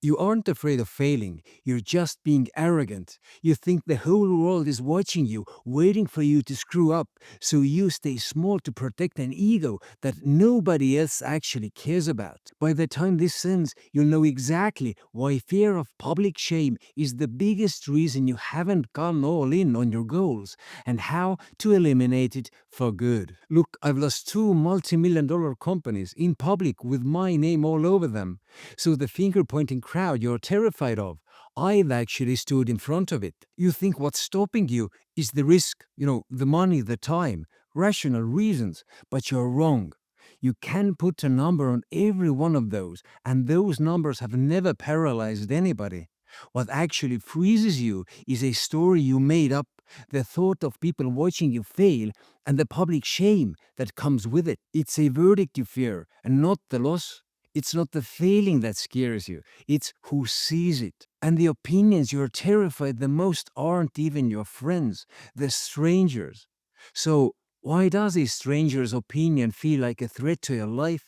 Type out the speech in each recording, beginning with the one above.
You aren't afraid of failing, you're just being arrogant. You think the whole world is watching you, waiting for you to screw up, so you stay small to protect an ego that nobody else actually cares about. By the time this ends, you'll know exactly why fear of public shame is the biggest reason you haven't gone all in on your goals, and how to eliminate it for good. Look, I've lost two multi-million-dollar companies in public with my name all over them. So the finger-pointing crowd you're terrified of, I've actually stood in front of it. You think what's stopping you is the risk, the money, the time, rational reasons, but you're wrong. You can put a number on every one of those, and those numbers have never paralyzed anybody. What actually freezes you is a story you made up, the thought of people watching you fail, and the public shame that comes with it. It's a verdict you fear, and not the loss. It's not the failing that scares you, it's who sees it. And the opinions you're terrified the most aren't even your friends, they're strangers. So, why does a stranger's opinion feel like a threat to your life?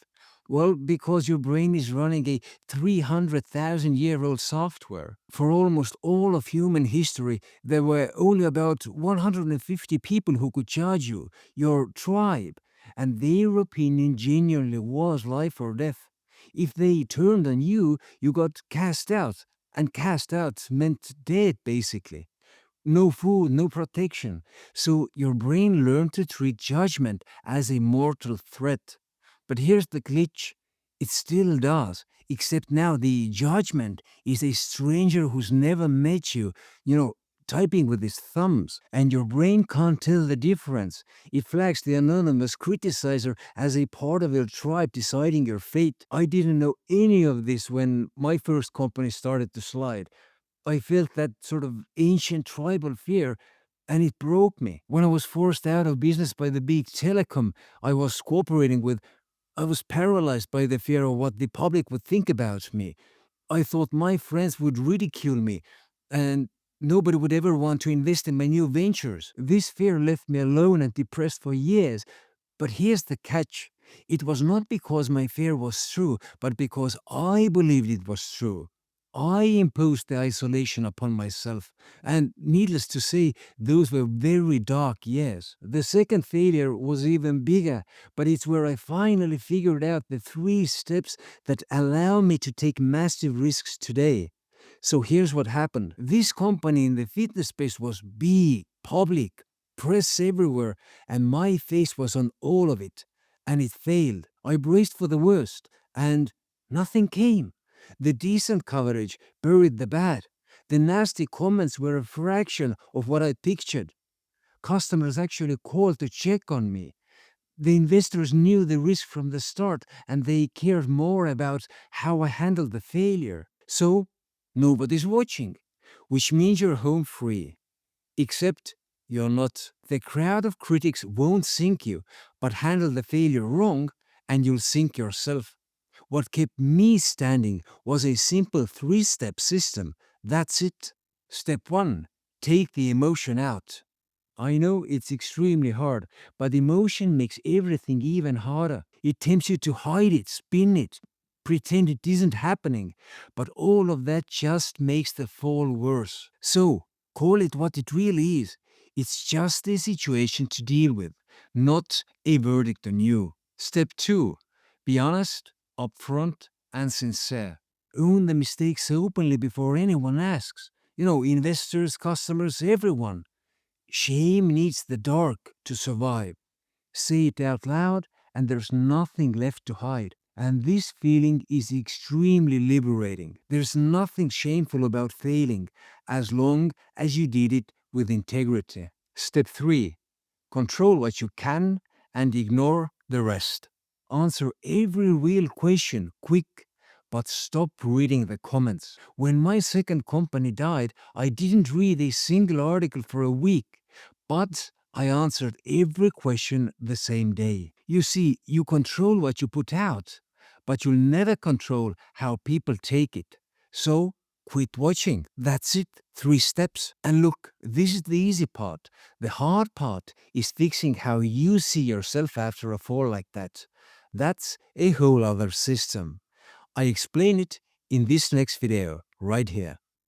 Well, because your brain is running a 300,000-year-old software. For almost all of human history, there were only about 150 people who could judge you, your tribe, and their opinion genuinely was life or death. If they turned on you, you got cast out. And cast out meant dead, basically. No food, no protection. So your brain learned to treat judgment as a mortal threat. But here's the glitch. It still does, except now the judgment is a stranger who's never met you, you know, typing with his thumbs, and your brain can't tell the difference. It flags the anonymous criticizer as a part of your tribe deciding your fate. I didn't know any of this when my first company started to slide. I felt that sort of ancient tribal fear, and it broke me. When I was forced out of business by the big telecom I was cooperating with, I was paralyzed by the fear of what the public would think about me. I thought my friends would ridicule me, and nobody would ever want to invest in my new ventures. This fear left me alone and depressed for years. But here's the catch. It was not because my fear was true, but because I believed it was true. I imposed the isolation upon myself, and needless to say, those were very dark years. The second failure was even bigger, but it's where I finally figured out the three steps that allow me to take massive risks today. So here's what happened. This company in the fitness space was big, public, press everywhere, and my face was on all of it. And it failed. I braced for the worst, and nothing came. The decent coverage buried the bad. The nasty comments were a fraction of what I pictured. Customers actually called to check on me. The investors knew the risk from the start, and they cared more about how I handled the failure. So, nobody's watching, which means you're home free. Except you're not. The crowd of critics won't sink you, but handle the failure wrong, and you'll sink yourself. What kept me standing was a simple three-step system. That's it. Step 1. Take the emotion out. I know it's extremely hard, but emotion makes everything even harder. It tempts you to hide it, spin it, pretend it isn't happening, but all of that just makes the fall worse. So, call it what it really is. It's just a situation to deal with, not a verdict on you. Step 2. Be honest, upfront, and sincere. Own the mistakes openly before anyone asks. Investors, customers, everyone. Shame needs the dark to survive. Say it out loud, and there's nothing left to hide. And this feeling is extremely liberating. There's nothing shameful about failing, as long as you did it with integrity. Step 3. Control what you can and ignore the rest. Answer every real question quick, but stop reading the comments. When my second company died, I didn't read a single article for a week, but I answered every question the same day. You see, you control what you put out, but you'll never control how people take it. So, quit watching. That's it. 3 steps. And look, this is the easy part. The hard part is fixing how you see yourself after a fall like that. That's a whole other system. I explain it in this next video right here.